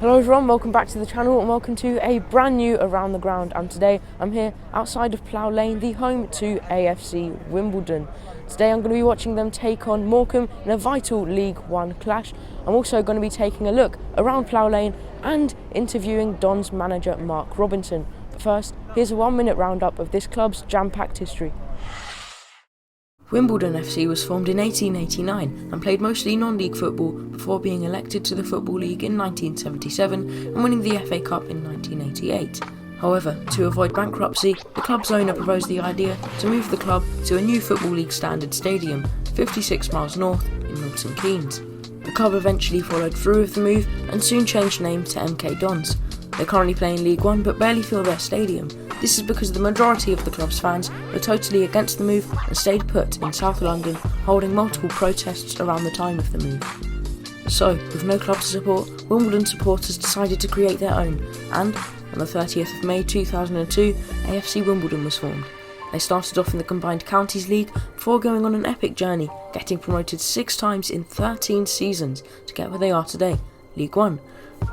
Hello everyone, welcome back to the channel and welcome to a brand new Around the Ground, and today I'm here outside of Plough Lane, the home to AFC Wimbledon. Today I'm going to be watching them take on Morecambe in a vital League One clash. I'm also going to be taking a look around Plough Lane and interviewing Don's manager Mark Robinson. But first, here's a 1 minute roundup of this club's jam-packed history. Wimbledon FC was formed in 1889 and played mostly non-league football before being elected to the Football League in 1977 and winning the FA Cup in 1988. However, to avoid bankruptcy, the club's owner proposed the idea to move the club to a new Football League standard stadium, 56 miles north in Milton Keynes. The club eventually followed through with the move and soon changed name to MK Dons. They currently play in League One but barely fill their stadium. This is because the majority of the club's fans were totally against the move and stayed put in South London, holding multiple protests around the time of the move. So, with no club to support, Wimbledon supporters decided to create their own, and on the 30th of May 2002, AFC Wimbledon was formed. They started off in the Combined Counties League before going on an epic journey, getting promoted 6 times in 13 seasons to get where they are today, League One.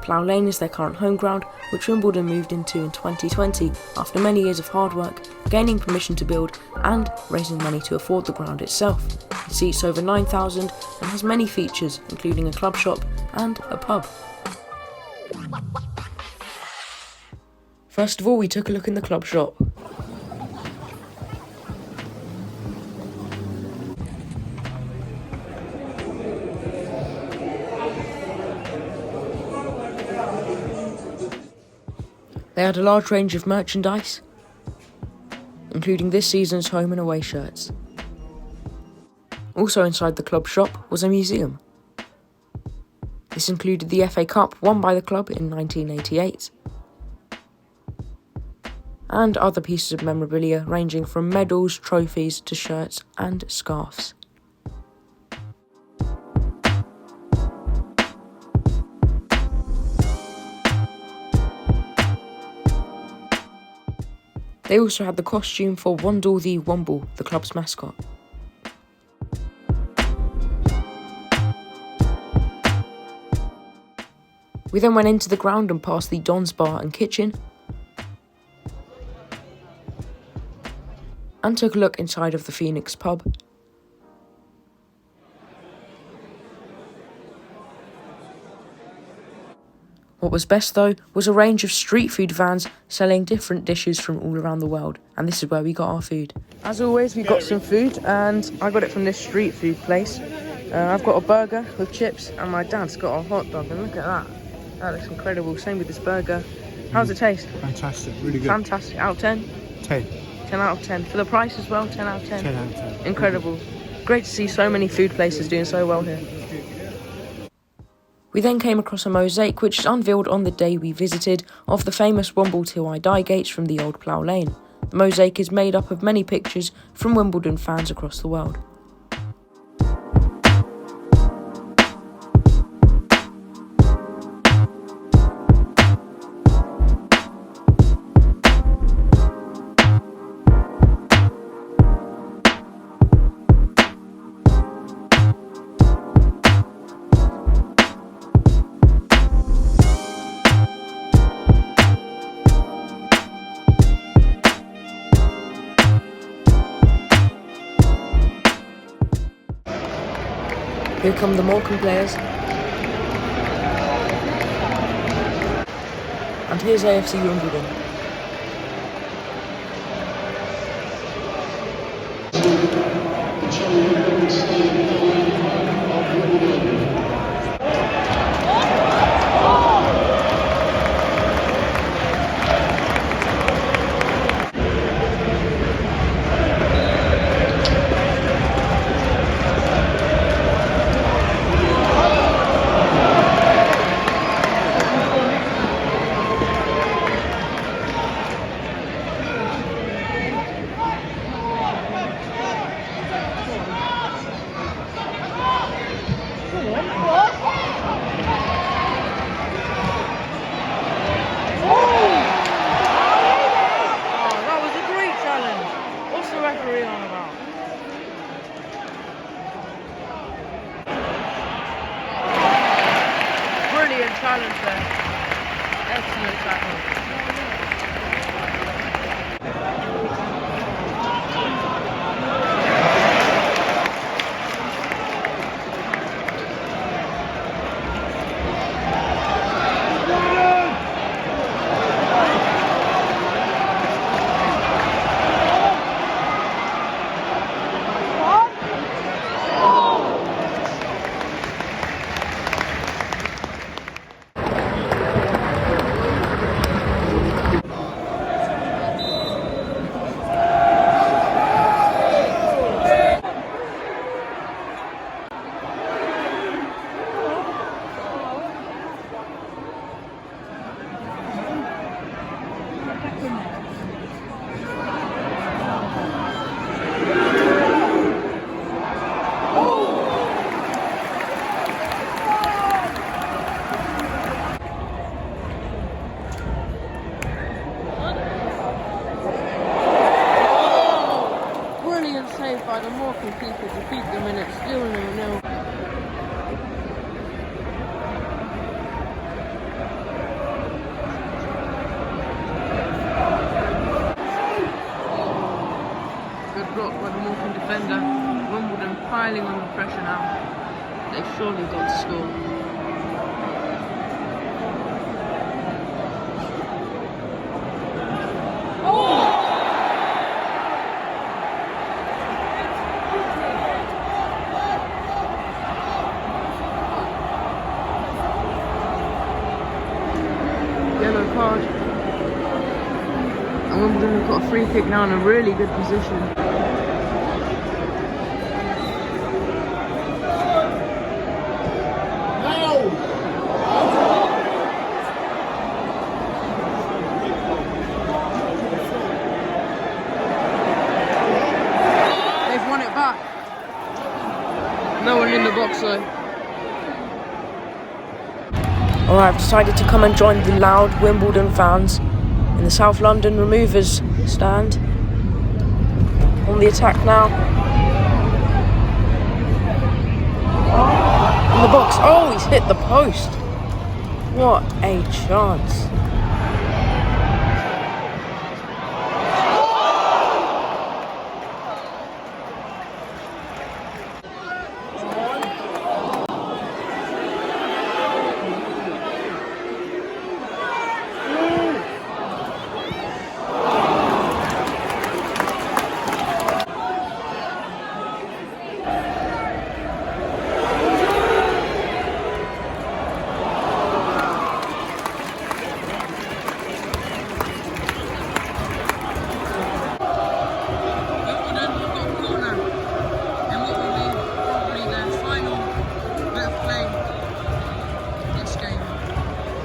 Plough Lane is their current home ground, which Wimbledon moved into in 2020 after many years of hard work, gaining permission to build and raising money to afford the ground itself. It seats over 9,000 and has many features, including a club shop and a pub. First of all, we took a look in the club shop. They had a large range of merchandise, including this season's home and away shirts. Also inside the club shop was a museum. This included the FA Cup won by the club in 1988, and other pieces of memorabilia ranging from medals, trophies to shirts and scarves. They also had the costume for Wandle the Womble, the club's mascot. We then went into the ground and past the Don's bar and kitchen, and took a look inside of the Phoenix pub. What was best though was a range of street food vans selling different dishes from all around the world, and this is where we got our food. As always, we got some food, and I got it from this street food place. I've got a burger with chips, and my dad's got a hot dog, and look at that. That looks incredible. Same with this burger. How's it taste? Fantastic, really good. Fantastic. Out of 10? 10. 10 out of 10. For the price as well, 10 out of 10? 10 out of 10. Incredible. Great to see so many food places doing so well here. We then came across a mosaic which is unveiled on the day we visited of the famous Womble Till I Die gates from the old Plough Lane. The mosaic is made up of many pictures from Wimbledon fans across the world. Here come the Morecambe players. And here's AFC Wimbledon. challenge there. Saved by the Morecambe keeper to keep them in it, still 0-0. Good block by the Morecambe defender. Wimbledon piling on the pressure now. They've surely got to score. Yellow card. And Wimbledon have got a free kick now in a really good position. They've won it back. No one in the box though. Alright, I've decided to come and join the loud Wimbledon fans in the South London Removers stand. On the attack now. In the box. Oh, he's hit the post. What a chance.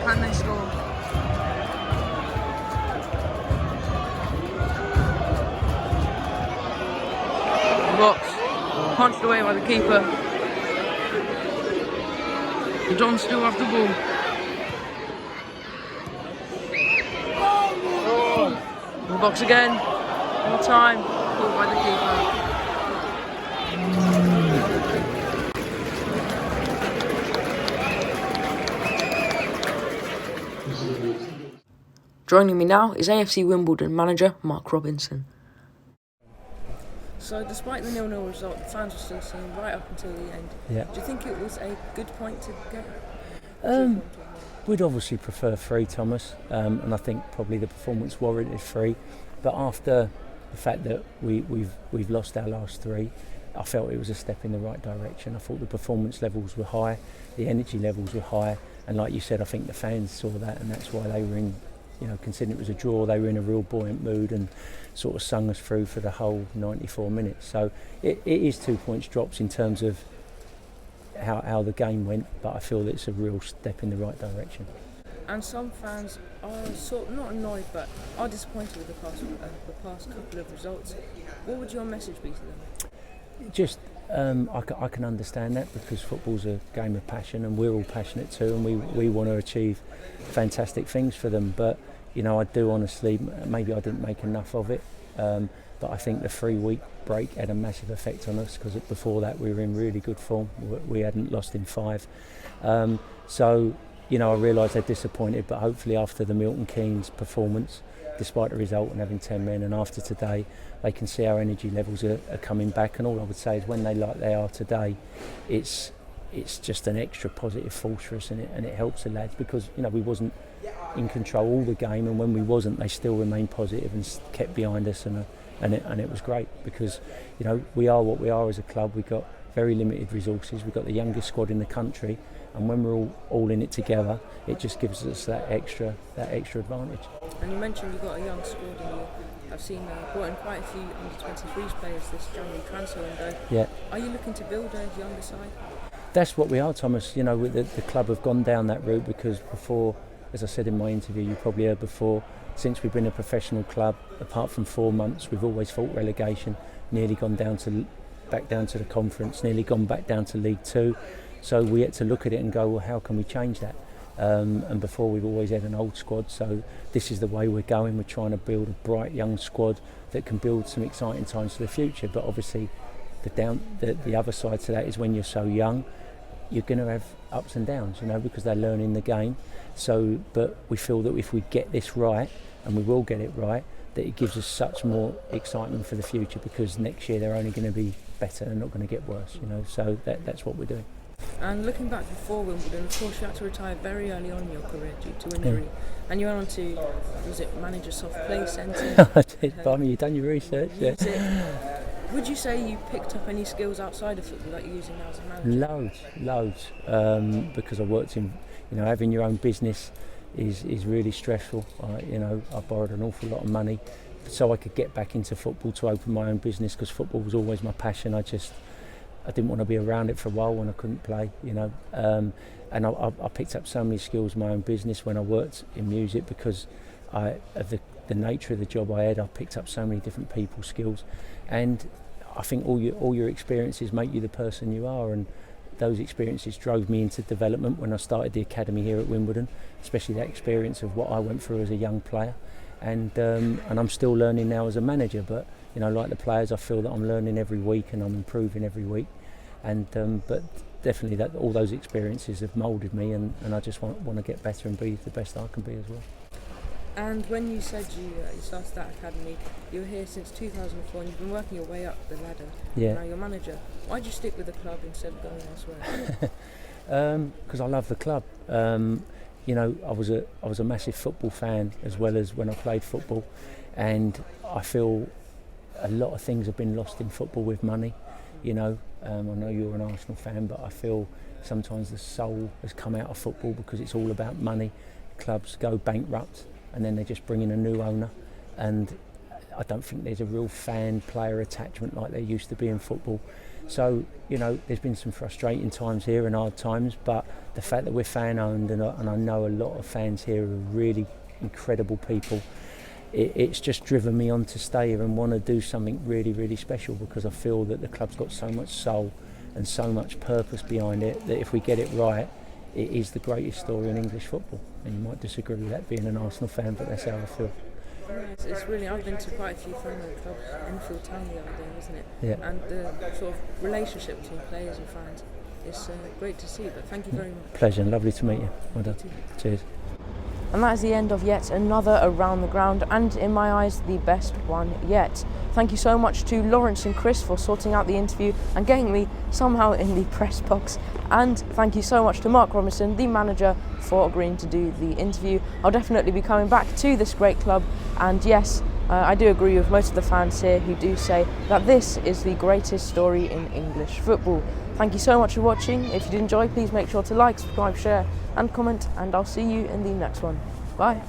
Can they score? Box punched away by the keeper. The Dons still have the ball. In the box again. More time. Caught by the keeper. Joining me now is AFC Wimbledon manager Mark Robinson. So despite the 0-0 result, the fans were still singing right up until the end. Yeah. Do you think it was a good point to get? We'd obviously prefer 3, Thomas, and I think probably the performance warranted 3. But after the fact that we've lost our last 3, I felt it was a step in the right direction. I thought the performance levels were high, the energy levels were high, and like you said, I think the fans saw that, and that's why they were in. Considering it was a draw, they were in a real buoyant mood and sort of sung us through for the whole 94 minutes. So it is 2 points drops in terms of how the game went, but I feel that it's a real step in the right direction. And some fans are sort of not annoyed, but are disappointed with the past couple of results. What would your message be to them? Just, I can understand that, because football's a game of passion, and we're all passionate too, and we want to achieve fantastic things for them. But I do honestly, maybe I didn't make enough of it. But I think the 3-week break had a massive effect on us, because before that we were in really good form. We hadn't lost in 5. So I realise they're disappointed, but hopefully after the Milton Keynes performance, despite the result and having 10 men, and after today, they can see our energy levels are coming back. And all I would say is when they are today, it's just an extra positive force for us, and it helps the lads, because we wasn't in control all the game, and when we wasn't, they still remained positive and kept behind us, and it was great, because we are what we are as a club. We've got very limited resources. We've got the youngest squad in the country, and when we're all in it together, it just gives us that extra advantage. And you mentioned you've got a young squad, and I've seen brought in quite a few under-23s players this January transfer window. Yeah. Are you looking to build a younger side? That's what we are, Thomas. The club have gone down that route, because before, as I said in my interview, you probably heard before, since we've been a professional club, apart from 4 months, we've always fought relegation, nearly gone back down to the conference, nearly gone back down to League Two. So we had to look at it and go, well, how can we change that? And before, we've always had an old squad, so this is the way we're going. We're trying to build a bright young squad that can build some exciting times for the future. But obviously, the other side to that is when you're so young, you're going to have ups and downs, because they're learning the game. So, but we feel that if we get this right, and we will get it right, that it gives us such more excitement for the future, because next year they're only going to be better and not going to get worse, So that's what we're doing. And looking back before Wimbledon, of course, you had to retire very early on in your career due to injury. Yeah. And you went on to, manage a soft play centre? I did, you've done your research. Yeah. Would you say you picked up any skills outside of football that you're using now as a manager? Loads. Because I worked in, having your own business is really stressful. I borrowed an awful lot of money so I could get back into football, to open my own business, because football was always my passion. I didn't want to be around it for a while when I couldn't play, and I picked up so many skills in my own business when I worked in music, because of the nature of the job I had. I picked up so many different people skills, and I think all your experiences make you the person you are, and those experiences drove me into development when I started the academy here at Wimbledon, especially that experience of what I went through as a young player, and I'm still learning now as a manager, but like the players, I feel that I'm learning every week and I'm improving every week, and but definitely that all those experiences have moulded me, and I just want to get better and be the best I can be as well. And when you said you started that academy, you were here since 2004 and you've been working your way up the ladder. Yeah. Now you're manager. Why'd you stick with the club instead of going elsewhere? Because I love the club. I was a massive football fan as well as when I played football, and I feel a lot of things have been lost in football with money. I know you're an Arsenal fan, but I feel sometimes the soul has come out of football because it's all about money. Clubs go bankrupt, and then they just bring in a new owner, and I don't think there's a real fan-player attachment like there used to be in football. So, there's been some frustrating times here and hard times, but the fact that we're fan-owned, and I know a lot of fans here are really incredible people, it's just driven me on to stay here and want to do something really, really special, because I feel that the club's got so much soul and so much purpose behind it, that if we get it right, it is the greatest story in English football. And you might disagree with that being an Arsenal fan, but that's how I feel. It's really, I've been to quite a few friendly clubs in Enfield Town the other day, wasn't it? Yeah. And the sort of relationship between players and fans is great to see, but thank you very much. Pleasure, and lovely to meet you. Well done. Cheers. And that is the end of yet another Around the Ground, and in my eyes, the best one yet. Thank you so much to Lawrence and Chris for sorting out the interview and getting me somehow in the press box. And thank you so much to Mark Robinson, the manager, for agreeing to do the interview. I'll definitely be coming back to this great club, and yes, I do agree with most of the fans here who do say that this is the greatest story in English football. Thank you so much for watching. If you did enjoy, please make sure to like, subscribe, share and comment, and I'll see you in the next one. Bye.